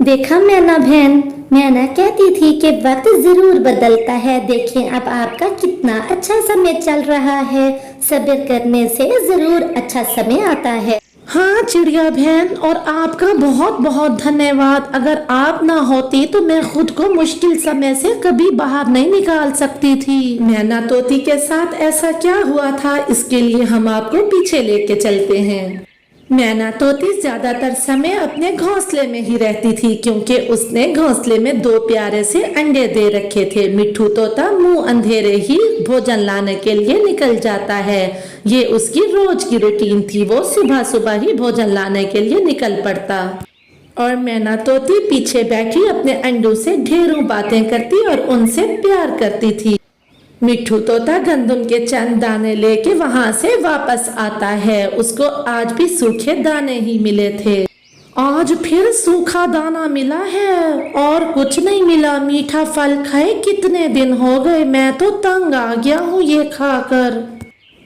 देखा मैना बहन, मैना कहती थी कि वक्त जरूर बदलता है। देखें अब आपका कितना अच्छा समय चल रहा है। सब्र करने से जरूर अच्छा समय आता है। हाँ चिड़िया बहन, और आपका बहुत बहुत धन्यवाद। अगर आप ना होती तो मैं खुद को मुश्किल समय से कभी बाहर नहीं निकाल सकती थी। मैना तोती के साथ ऐसा क्या हुआ था, इसके लिए हम आपको पीछे लेके चलते हैं। मैना तोती ज्यादातर समय अपने घोंसले में ही रहती थी, क्योंकि उसने घोंसले में दो प्यारे से अंडे दे रखे थे। मिट्ठू तोता मुंह अंधेरे ही भोजन लाने के लिए निकल जाता है। ये उसकी रोज की रूटीन थी। वो सुबह सुबह ही भोजन लाने के लिए निकल पड़ता और मैना तोती पीछे बैठी अपने अंडों से ढेरों बातें करती और उनसे प्यार करती थी। मिट्ठू तोता गंदम के चंद दाने लेके वहां से वापस आता है। उसको आज भी सूखे दाने ही मिले थे। आज फिर सूखा दाना मिला है और कुछ नहीं मिला। मीठा फल खाए कितने दिन हो गए, मैं तो तंग आ गया हूँ ये खाकर।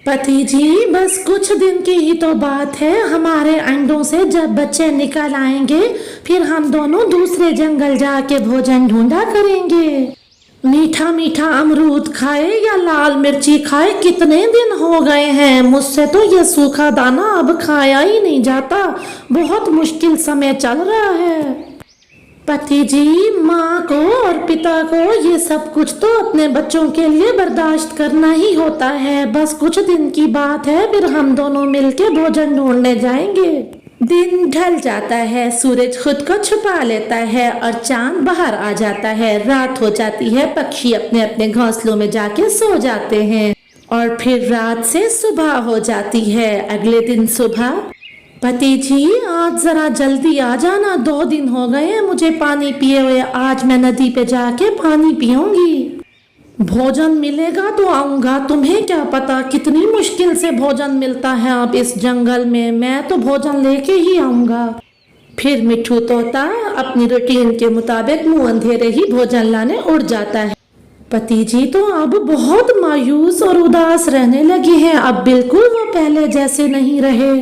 पति जी, बस कुछ दिन की ही तो बात है। हमारे अंडों से जब बच्चे निकल आएंगे फिर हम दोनों दूसरे जंगल जाके भोजन ढूंढा करेंगे। मीठा मीठा अमरूद खाए या लाल मिर्ची खाए कितने दिन हो गए हैं। मुझसे तो ये सूखा दाना अब खाया ही नहीं जाता। बहुत मुश्किल समय चल रहा है। पति जी, माँ को और पिता को ये सब कुछ तो अपने बच्चों के लिए बर्दाश्त करना ही होता है। बस कुछ दिन की बात है, फिर हम दोनों मिलके भोजन ढूंढने जाएंगे। दिन ढल जाता है, सूरज खुद को छुपा लेता है और चांद बाहर आ जाता है। रात हो जाती है, पक्षी अपने अपने घोंसलों में जाके सो जाते हैं और फिर रात से सुबह हो जाती है। अगले दिन सुबह, पति जी आज जरा जल्दी आ जाना, 2 दिन हो गए हैं मुझे पानी पिए हुए। आज मैं नदी पे जाके पानी पीऊंगी। भोजन मिलेगा तो आऊंगा, तुम्हें क्या पता कितनी मुश्किल से भोजन मिलता है अब इस जंगल में। मैं तो भोजन लेके ही आऊंगा। फिर मिट्ठू तोता अपनी रूटीन के मुताबिक मुंह अंधेरे ही भोजन लाने उड़ जाता है। पति जी तो अब बहुत मायूस और उदास रहने लगे हैं। अब बिल्कुल वो पहले जैसे नहीं रहे।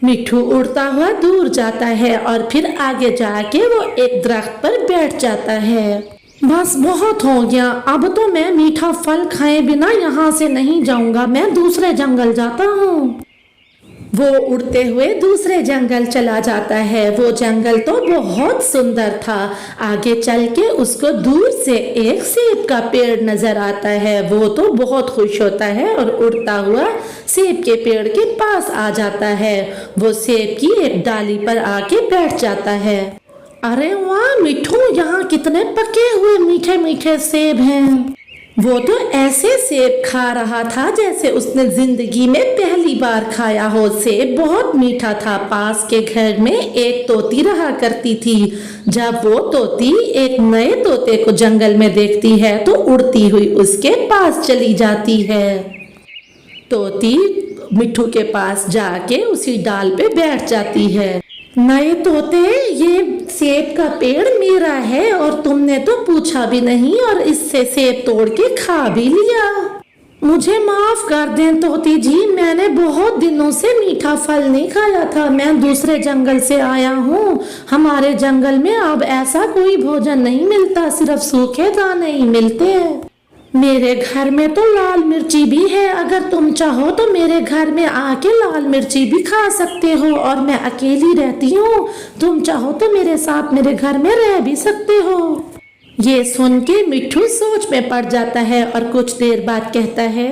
मिट्ठू उड़ता हुआ दूर जाता है और फिर आगे जाके वो एक दरख्त पर बैठ जाता है। बस बहुत हो गया, अब तो मैं मीठा फल खाए बिना यहाँ से नहीं जाऊंगा। मैं दूसरे जंगल जाता हूँ। वो उड़ते हुए दूसरे जंगल चला जाता है। वो जंगल तो बहुत सुंदर था। आगे चल के उसको दूर से एक सेब का पेड़ नजर आता है। वो तो बहुत खुश होता है और उड़ता हुआ सेब के पेड़ के पास आ जाता है। वो सेब की एक डाली पर आके बैठ जाता है। अरे वाह मिट्ठू, यहाँ कितने पके हुए मीठे मीठे सेब हैं। वो तो ऐसे सेब खा रहा था जैसे उसने जिंदगी में पहली बार खाया हो। सेब बहुत मीठा था। पास के घर में एक तोती रहा करती थी। जब वो तोती एक नए तोते को जंगल में देखती है तो उड़ती हुई उसके पास चली जाती है। तोती मिट्ठू के पास जाके उसी डाल पे बैठ जाती है। नए तोते, ये सेब का पेड़ मेरा है और तुमने तो पूछा भी नहीं और इससे सेब तोड़ के खा भी लिया। मुझे माफ कर दें तोती जी, मैंने बहुत दिनों से मीठा फल नहीं खाया था। मैं दूसरे जंगल से आया हूँ। हमारे जंगल में अब ऐसा कोई भोजन नहीं मिलता, सिर्फ सूखे दाने ही मिलते हैं। मेरे घर में तो लाल मिर्ची भी है। अगर तुम चाहो तो मेरे घर में आके लाल मिर्ची भी खा सकते हो। और मैं अकेली रहती हूँ, तुम चाहो तो मेरे साथ मेरे घर में रह भी सकते हो। ये सुन के मिट्ठू सोच में पड़ जाता है और कुछ देर बाद कहता है,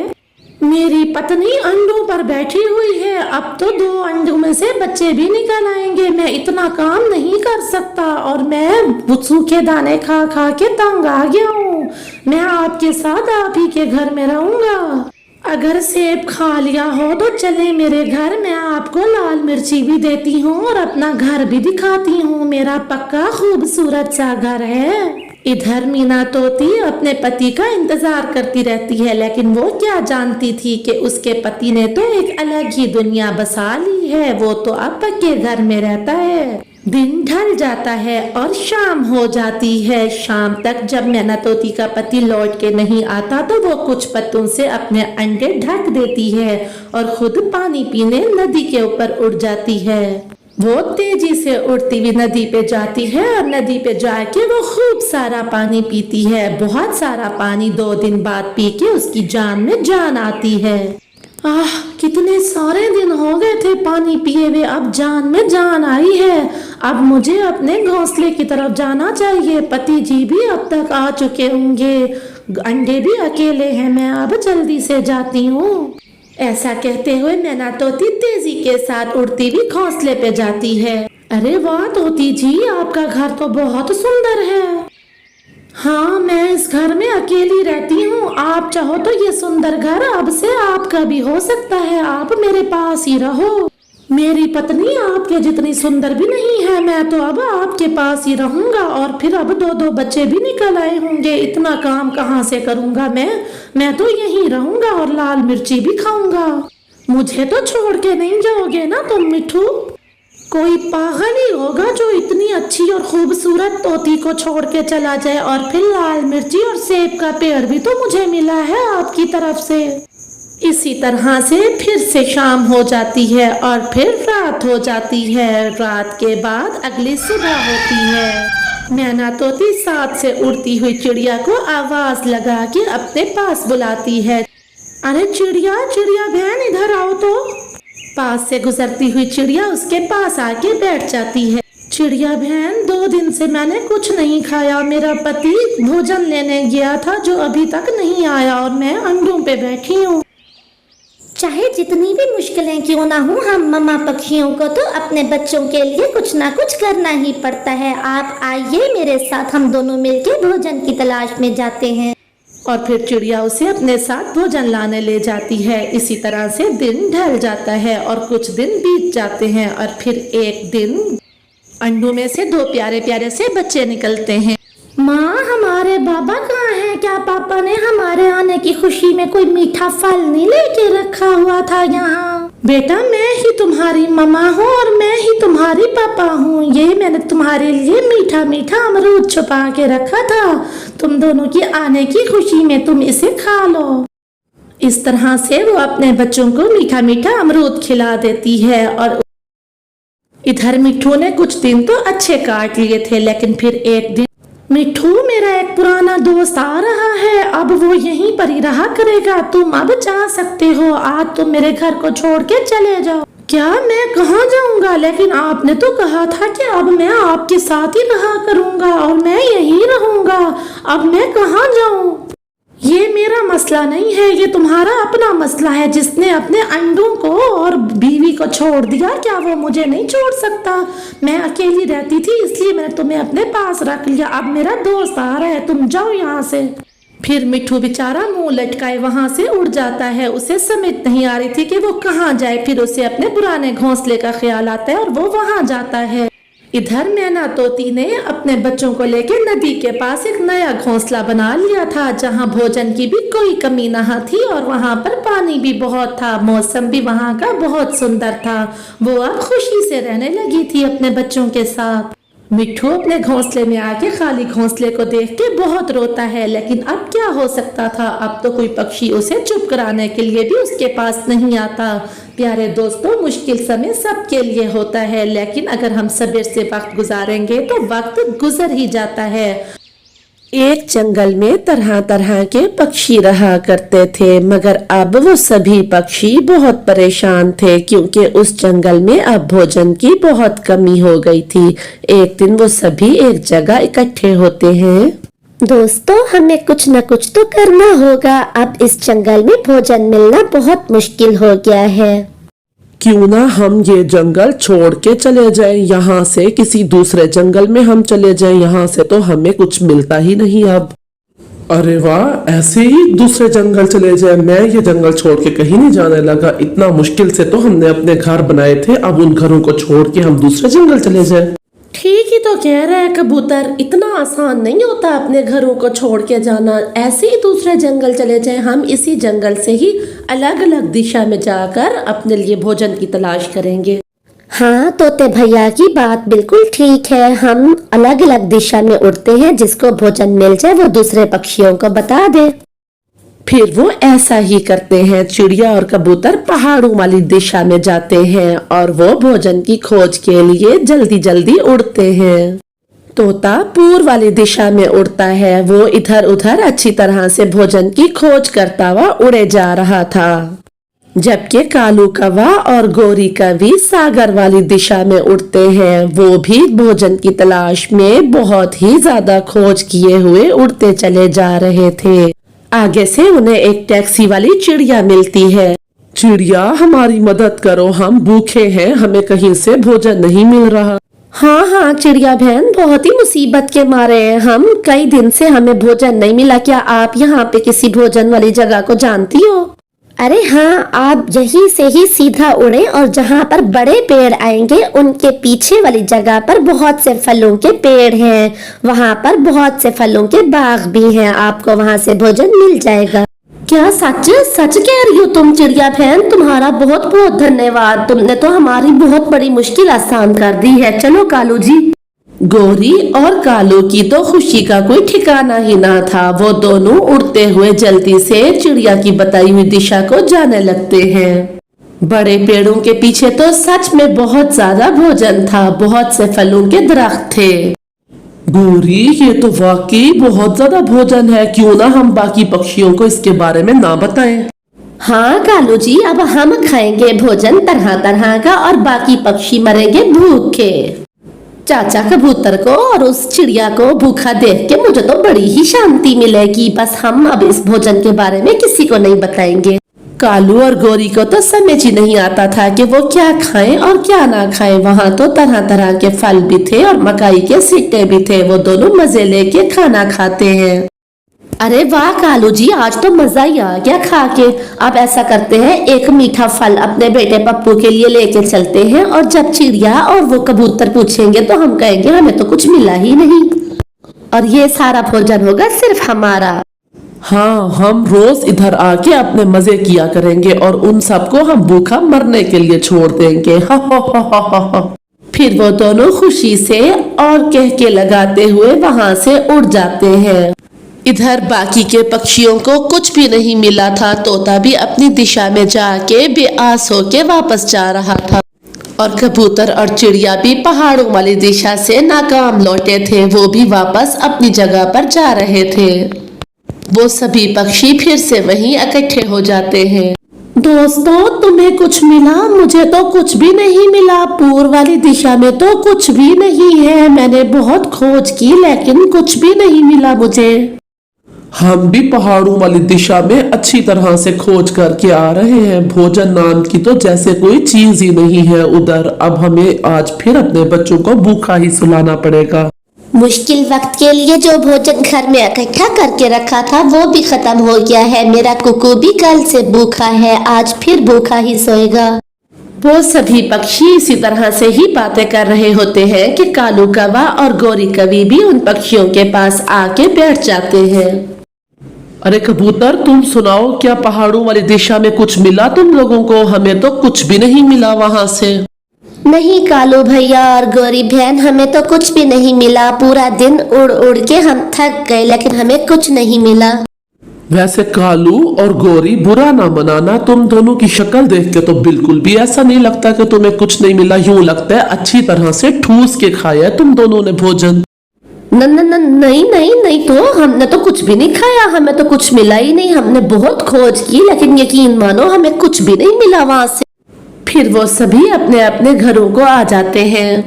मेरी पत्नी अंडों पर बैठी हुई है। अब तो 2 अंडों में से बच्चे भी निकल आएंगे। मैं इतना काम नहीं कर सकता और मैं सूखे दाने खा खा के तंग आ गया हूँ। मैं आपके साथ आप ही के घर में रहूंगा। अगर सेब खा लिया हो तो चले मेरे घर, मैं आपको लाल मिर्ची भी देती हूँ और अपना घर भी दिखाती हूँ। मेरा पक्का खूबसूरत सा घर है। इधर मीना तोती अपने पति का इंतजार करती रहती है, लेकिन वो क्या जानती थी कि उसके पति ने तो एक अलग ही दुनिया बसा ली है। वो तो अब पक्के घर में रहता है। दिन ढल जाता है और शाम हो जाती है। शाम तक जब मैना तोती का पति लौट के नहीं आता तो वो कुछ पत्तों से अपने अंडे ढक देती है और खुद पानी पीने नदी के ऊपर उड़ जाती है। वो तेजी से उड़ती हुई नदी पे जाती है और नदी पे जाके वो खूब सारा पानी पीती है। बहुत सारा पानी 2 दिन बाद पी के उसकी जान में जान आती है। कितने सारे दिन हो गए थे पानी पिए हुए, अब जान में जान आई है। अब मुझे अपने घोंसले की तरफ जाना चाहिए। पति जी भी अब तक आ चुके होंगे, अंडे भी अकेले हैं, मैं अब जल्दी से जाती हूँ। ऐसा कहते हुए मैना तोती तेजी के साथ उड़ती हुई घोंसले पे जाती है। अरे वाह तोती जी, आपका घर तो बहुत सुंदर है। हाँ, मैं इस घर में अकेली रहती हूँ। आप चाहो तो ये सुंदर घर अब से आपका भी हो सकता है। आप मेरे पास ही रहो। मेरी पत्नी आपके जितनी सुंदर भी नहीं है। मैं तो अब आपके पास ही रहूंगा और फिर अब 2-2 बच्चे भी निकल आए होंगे। इतना काम कहाँ से करूंगा मैं तो यहीं रहूंगा और लाल मिर्ची भी खाऊंगा। मुझे तो छोड़ के नहीं जाओगे ना तुम मिठू? कोई पागल ही होगा जो इतनी अच्छी और खूबसूरत तोती को छोड़ के चला जाए। और फिर लाल मिर्ची और सेब का पेड़ भी तो मुझे मिला है आपकी तरफ से। इसी तरह से फिर से शाम हो जाती है और फिर रात हो जाती है। रात के बाद अगली सुबह होती है। मैना तोती साथ से उड़ती हुई चिड़िया को आवाज लगा के अपने पास बुलाती है। अरे चिड़िया चिड़िया बहन, इधर आओ तो। पास से गुजरती हुई चिड़िया उसके पास आके बैठ जाती है। चिड़िया बहन, 2 दिन से मैंने कुछ नहीं खाया। मेरा पति भोजन लेने गया था जो अभी तक नहीं आया और मैं अंडों पे बैठी हूँ। चाहे जितनी भी मुश्किलें क्यों ना हो, हम मम्मा पक्षियों को तो अपने बच्चों के लिए कुछ ना कुछ करना ही पड़ता है। आप आइए मेरे साथ, हम दोनों मिलकर भोजन की तलाश में जाते हैं। और फिर चिड़िया उसे अपने साथ भोजन लाने ले जाती है। इसी तरह से दिन ढल जाता है और कुछ दिन बीत जाते हैं और फिर एक दिन अंडों में से 2 प्यारे प्यारे से बच्चे निकलते हैं। माँ, हमारे बाबा कहाँ हैं? क्या पापा ने हमारे आने की खुशी में कोई मीठा फल नहीं लेके रखा हुआ था यहाँ? बेटा, मैं ही तुम्हारी मम्मा हूँ और मैं ही तुम्हारी पापा हूँ। ये मैंने तुम्हारे लिए मीठा मीठा अमरूद छुपा के रखा था। तुम दोनों की आने की खुशी में तुम इसे खा लो। इस तरह से वो अपने बच्चों को मीठा मीठा अमरूद खिला देती है। और इधर मिठू ने कुछ दिन तो अच्छे काट लिए थे, लेकिन फिर एक दिन मिठू, मेरा एक पुराना दोस्त आ रहा है, अब वो यहीं पर ही रहा करेगा। तुम अब जा सकते हो। आज तुम मेरे घर को छोड़ के चले जाओ। क्या? मैं कहाँ जाऊंगा? लेकिन आपने तो कहा था कि अब मैं आपके साथ ही रहा करूंगा और मैं यहीं रहूंगा। अब मैं कहाँ जाऊं? ये मेरा मसला नहीं है, ये तुम्हारा अपना मसला है। जिसने अपने अंडों को और बीवी को छोड़ दिया, क्या वो मुझे नहीं छोड़ सकता? मैं अकेली रहती थी इसलिए मैंने तुम्हें अपने पास रख लिया। अब मेरा दोस्त आ रहा है, तुम जाओ यहाँ से। फिर मिठू बेचारा मुंह लटकाए वहां से उड़ जाता है। उसे समझ नहीं आ रही थी कि वो कहाँ जाए। फिर उसे अपने पुराने घोंसले का ख्याल आता है और वो वहां जाता है। इधर मैना तोती ने अपने बच्चों को लेकर नदी के पास एक नया घोंसला बना लिया था, जहां भोजन की भी कोई कमी न थी और वहां पर पानी भी बहुत था। मौसम भी वहां का बहुत सुंदर था। वो अब खुशी से रहने लगी थी अपने बच्चों के साथ। मिठू अपने घोंसले में आके खाली घोंसले को देख के बहुत रोता है, लेकिन अब क्या हो सकता था? अब तो कोई पक्षी उसे चुप कराने के लिए भी उसके पास नहीं आता। प्यारे दोस्तों, मुश्किल समय सबके लिए होता है, लेकिन अगर हम सब्र से वक्त गुजारेंगे तो वक्त गुजर ही जाता है। एक जंगल में तरह तरह के पक्षी रहा करते थे, मगर अब वो सभी पक्षी बहुत परेशान थे क्योंकि उस जंगल में अब भोजन की बहुत कमी हो गई थी। एक दिन वो सभी एक जगह इकट्ठे होते हैं। दोस्तों, हमें कुछ न कुछ तो करना होगा। अब इस जंगल में भोजन मिलना बहुत मुश्किल हो गया है। क्यों ना हम ये जंगल छोड़ के चले जाएं, यहाँ से किसी दूसरे जंगल में हम चले जाएं। यहाँ से तो हमें कुछ मिलता ही नहीं अब। अरे वाह, ऐसे ही दूसरे जंगल चले जाए। मैं ये जंगल छोड़ के कहीं नहीं जाने लगा। इतना मुश्किल से तो हमने अपने घर बनाए थे, अब उन घरों को छोड़ के हम दूसरे जंगल चले जाए। ठीक ही तो कह रहा है कबूतर, इतना आसान नहीं होता अपने घरों को छोड़ के जाना। ऐसे ही दूसरे जंगल चले जाएं। हम इसी जंगल से ही अलग अलग दिशा में जाकर अपने लिए भोजन की तलाश करेंगे। हाँ, तोते भैया की बात बिल्कुल ठीक है। हम अलग अलग दिशा में उड़ते हैं, जिसको भोजन मिल जाए वो दूसरे पक्षियों को बता दे। फिर वो ऐसा ही करते हैं। चिड़िया और कबूतर पहाड़ों वाली दिशा में जाते हैं और वो भोजन की खोज के लिए जल्दी जल्दी उड़ते हैं। तोता पूर्व वाली दिशा में उड़ता है। वो इधर उधर अच्छी तरह से भोजन की खोज करता हुआ उड़े जा रहा था, जबकि कालू कौवा और गोरी कौवी सागर वाली दिशा में उड़ते हैं। वो भी भोजन की तलाश में बहुत ही ज्यादा खोज किए हुए उड़ते चले जा रहे थे। आगे से उन्हें एक टैक्सी वाली चिड़िया मिलती है। चिड़िया, हमारी मदद करो, हम भूखे हैं, हमें कहीं से भोजन नहीं मिल रहा। हाँ हाँ चिड़िया बहन, बहुत ही मुसीबत के मारे हैं हम। कई दिन से हमें भोजन नहीं मिला। क्या आप यहाँ पे किसी भोजन वाली जगह को जानती हो? अरे हाँ, आप यहीं से ही सीधा उड़े और जहाँ पर बड़े पेड़ आएंगे उनके पीछे वाली जगह पर बहुत से फलों के पेड़ हैं। वहाँ पर बहुत से फलों के बाग भी हैं। आपको वहाँ से भोजन मिल जाएगा। क्या सच सच कह रही हो तुम चिड़िया बहन? तुम्हारा बहुत बहुत धन्यवाद। तुमने तो हमारी बहुत बड़ी मुश्किल आसान कर दी है। चलो कालू जी। गोरी और कालू की तो खुशी का कोई ठिकाना ही ना था। वो दोनों उड़ते हुए जल्दी से चिड़िया की बताई हुई दिशा को जाने लगते हैं। बड़े पेड़ों के पीछे तो सच में बहुत ज्यादा भोजन था। बहुत से फलों के दरख्त थे। गोरी, ये तो वाकई बहुत ज्यादा भोजन है। क्यों ना हम बाकी पक्षियों को इसके बारे में ना बताएं? हाँ कालू जी, अब हम खाएंगे भोजन तरह तरह का और बाकी पक्षी मरेंगे भूखे। चाचा कबूतर को और उस चिड़िया को भूखा देख के मुझे तो बड़ी ही शांति मिलेगी। बस हम अब इस भोजन के बारे में किसी को नहीं बताएंगे। कालू और गोरी को तो समझ ही नहीं आता था कि वो क्या खाएं और क्या ना खाएं। वहाँ तो तरह तरह के फल भी थे और मकाई के सिक्के भी थे। वो दोनों मजे लेके खाना खाते हैं। अरे वाह कालू जी, आज तो मजा ही आ गया खा के। अब ऐसा करते हैं, एक मीठा फल अपने बेटे पप्पू के लिए लेके चलते हैं और जब चिड़िया और वो कबूतर पूछेंगे तो हम कहेंगे हमें तो कुछ मिला ही नहीं और ये सारा भोजन होगा सिर्फ हमारा। हाँ, हम रोज इधर आके अपने मजे किया करेंगे और उन सबको हम भूखा मरने के लिए छोड़ देंगे। हा हा हा हा हा हा। फिर वो दोनों खुशी से और कह के लगाते हुए वहाँ से उड़ जाते हैं। इधर बाकी के पक्षियों को कुछ भी नहीं मिला था। तोता भी अपनी दिशा में जाके बेआस होके वापस जा रहा था और कबूतर और चिड़िया भी पहाड़ों वाली दिशा से नाकाम लौटे थे। वो भी वापस अपनी जगह पर जा रहे थे। वो सभी पक्षी फिर से वहीं इकट्ठे हो जाते हैं। दोस्तों, तुम्हें कुछ मिला? मुझे तो कुछ भी नहीं मिला। पूर्व वाली दिशा में तो कुछ भी नहीं है। मैंने बहुत खोज की लेकिन कुछ भी नहीं मिला मुझे। हम भी पहाड़ों वाली दिशा में अच्छी तरह से खोज करके आ रहे हैं। भोजन नाम की तो जैसे कोई चीज ही नहीं है उधर। अब हमें आज फिर अपने बच्चों को भूखा ही सुलाना पड़ेगा। मुश्किल वक्त के लिए जो भोजन घर में इकट्ठा करके रखा था वो भी खत्म हो गया है। मेरा कुकू भी कल से भूखा है, आज फिर भूखा ही सोएगा। वो सभी पक्षी इसी तरह से ही बातें कर रहे होते हैं कि कालू कौवा और गोरी कौवी भी उन पक्षियों के पास आके बैठ जाते हैं। अरे कबूतर, तुम सुनाओ, क्या पहाड़ों वाली दिशा में कुछ मिला तुम लोगों को? हमें तो कुछ भी नहीं मिला वहां से। नहीं कालू भैया और गोरी बहन, हमें तो कुछ भी नहीं मिला। पूरा दिन उड़ उड़ के हम थक गए लेकिन हमें कुछ नहीं मिला। वैसे कालू और गोरी, बुरा ना मनाना, तुम दोनों की शक्ल देख के तो बिल्कुल भी ऐसा नहीं लगता कि तुम्हें कुछ नहीं मिला। यूं लगता है अच्छी तरह से ठूस के खाया तुम दोनों ने भोजन। नहीं नहीं नहीं, तो हमने तो कुछ भी नहीं खाया। हमें तो कुछ मिला ही नहीं। हमने बहुत खोज की लेकिन यकीन मानो हमें कुछ भी नहीं मिला वहाँ से। फिर वो सभी अपने अपने घरों को आ जाते हैं।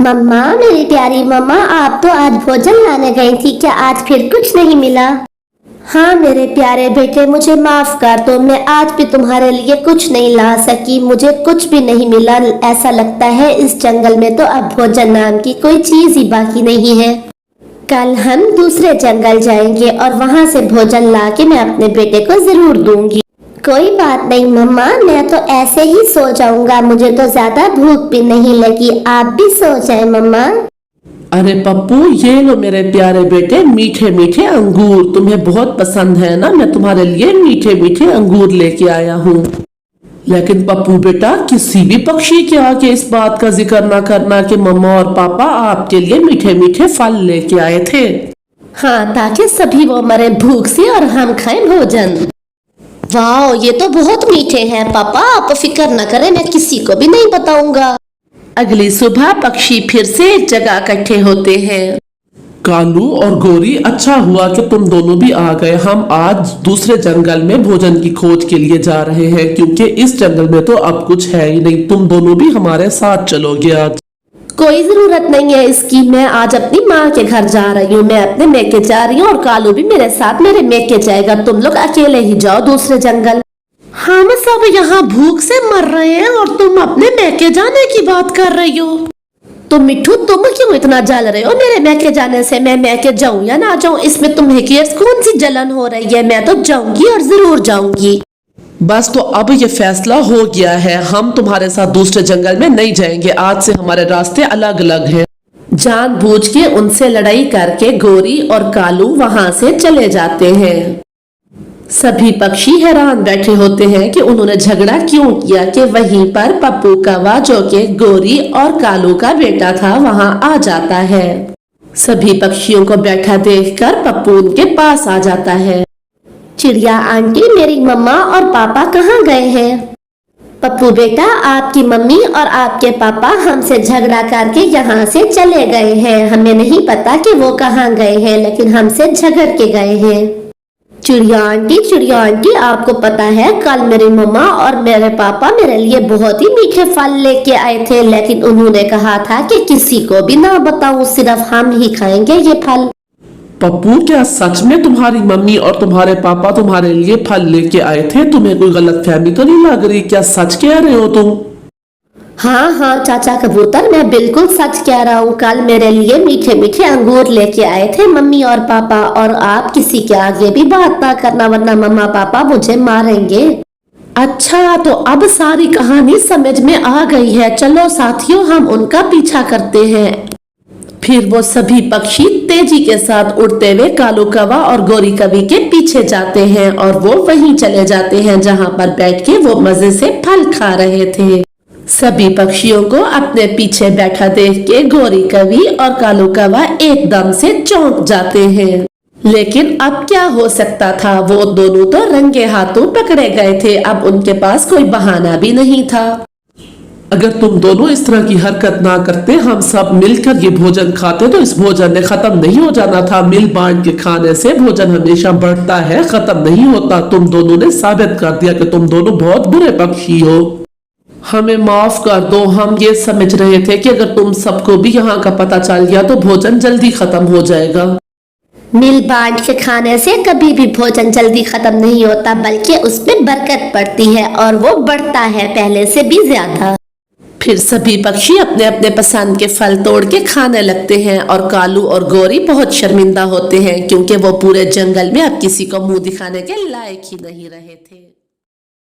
मम्मा, मेरी प्यारी मम्मा, आप तो आज भोजन लाने गई थी, क्या आज फिर कुछ नहीं मिला? हाँ मेरे प्यारे बेटे, मुझे माफ कर दो, मैं आज भी तुम्हारे लिए कुछ नहीं ला सकी। मुझे कुछ भी नहीं मिला। ऐसा लगता है इस जंगल में तो अब भोजन नाम की कोई चीज ही बाकी नहीं है। कल हम दूसरे जंगल जाएंगे और वहाँ से भोजन ला के मैं अपने बेटे को जरूर दूंगी। कोई बात नहीं मम्मा, मैं तो ऐसे ही सो जाऊंगा। मुझे तो ज्यादा भूख भी नहीं लगी। आप भी सो जाए मम्मा। अरे पप्पू, ये लो मेरे प्यारे बेटे, मीठे मीठे अंगूर। तुम्हें बहुत पसंद है ना? मैं तुम्हारे लिए मीठे मीठे अंगूर लेके आया हूँ। लेकिन पप्पू बेटा, किसी भी पक्षी के आगे इस बात का जिक्र ना करना कि मम्मा और पापा आपके लिए मीठे मीठे फल लेके आए थे। हाँ, ताकि सभी वो मरे भूख से और हम खाएं भोजन। वाह, ये तो बहुत मीठे हैं पापा, आप फिक्र न करें, मैं किसी को भी नहीं बताऊंगा। अगली सुबह पक्षी फिर से एक जगह इकट्ठे होते हैं। कालू और गोरी, अच्छा हुआ कि तुम दोनों भी आ गए। हम आज दूसरे जंगल में भोजन की खोज के लिए जा रहे हैं, क्योंकि इस जंगल में तो अब कुछ है ही नहीं। तुम दोनों भी हमारे साथ चलोगे आज। कोई जरूरत नहीं है इसकी, मैं आज अपनी माँ के घर जा रही हूँ, मैं अपने मेके जा रही हूँ और कालू भी मेरे साथ मेरे मेके जाएगा। तुम लोग अकेले ही जाओ दूसरे जंगल। हम सब यहाँ भूख से मर रहे हैं और तुम अपने मैके जाने की बात कर रही हो। तो मिठू, तुम क्यों इतना जल रहे हो मेरे मैके जाने से? मैं मैके जाऊं या ना जाऊं, इसमें तुम्हें कौन सी जलन हो रही है? मैं तो जाऊंगी और जरूर जाऊंगी। बस तो अब ये फैसला हो गया है, हम तुम्हारे साथ दूसरे जंगल में नहीं जाएंगे। आज से हमारे रास्ते अलग अलग हैं। जानबूझ के उनसे लड़ाई करके गोरी और कालू वहां से चले जाते हैं। सभी पक्षी हैरान बैठे होते हैं कि उन्होंने झगड़ा क्यों किया कि वहीं पर पप्पू कौवा, जो कि गोरी और कालू का बेटा था, वहां आ जाता है। सभी पक्षियों को बैठा देखकर पप्पू उनके पास आ जाता है। चिड़िया आंटी, मेरी मम्मा और पापा कहाँ गए हैं? पप्पू बेटा, आपकी मम्मी और आपके पापा हमसे झगड़ा करके यहाँ से चले गए हैं। हमें नहीं पता कि वो कहाँ गए हैं, लेकिन हमसे झगड़ के गए हैं। चिड़िया आंटी, आपको पता है कल मेरी मम्मा और मेरे पापा मेरे लिए बहुत ही मीठे फल लेके आए थे, लेकिन उन्होंने कहा था कि किसी को भी ना बताऊं, सिर्फ हम ही खाएंगे ये फल। पप्पू, क्या सच में तुम्हारी मम्मी और तुम्हारे पापा तुम्हारे लिए फल लेके आए थे? तुम्हें कोई गलतफहमी तो नहीं लग रही? क्या सच कह रहे हो तुम? हाँ चाचा कबूतर, मैं बिल्कुल सच कह रहा हूँ। कल मेरे लिए मीठे मीठे अंगूर लेके आए थे मम्मी और पापा। और आप किसी के आगे भी बात ना करना, वरना मम्मा पापा मुझे मारेंगे। अच्छा, तो अब सारी कहानी समझ में आ गई है। चलो साथियों, हम उनका पीछा करते हैं। फिर वो सभी पक्षी तेजी के साथ उड़ते हुए कालू कौवा और गोरी कवि के पीछे जाते हैं और वो वहीं चले जाते हैं जहां पर बैठ के वो मजे से फल खा रहे थे। सभी पक्षियों को अपने पीछे बैठा देख के गोरी कवि और कालू कौवा एकदम से चौंक जाते हैं। लेकिन अब क्या हो सकता था, वो दोनों तो रंगे हाथों पकड़े गए थे। अब उनके पास कोई बहाना भी नहीं था। अगर तुम दोनों इस तरह की हरकत ना करते, हम सब मिलकर ये भोजन खाते, तो इस भोजन ने खत्म नहीं हो जाना था। मिल बांट के खाने से भोजन हमेशा बढ़ता है, खत्म नहीं होता। तुम दोनों ने साबित कर दिया कि तुम दोनों बहुत बुरे पक्षी हो। हमें माफ कर दो, हम ये समझ रहे थे कि अगर तुम सबको भी यहाँ का पता चल गया तो भोजन जल्दी खत्म हो जाएगा। मिल बांट के खाने से कभी भी भोजन जल्दी खत्म नहीं होता, बल्कि उसमें बरकत पड़ती है और वो बढ़ता है पहले से भी ज्यादा। फिर सभी पक्षी अपने अपने पसंद के फल तोड़ के खाने लगते हैं और कालू और गोरी बहुत शर्मिंदा होते हैं, क्योंकि वो पूरे जंगल में अब किसी को मुंह दिखाने के लायक ही नहीं रहे थे।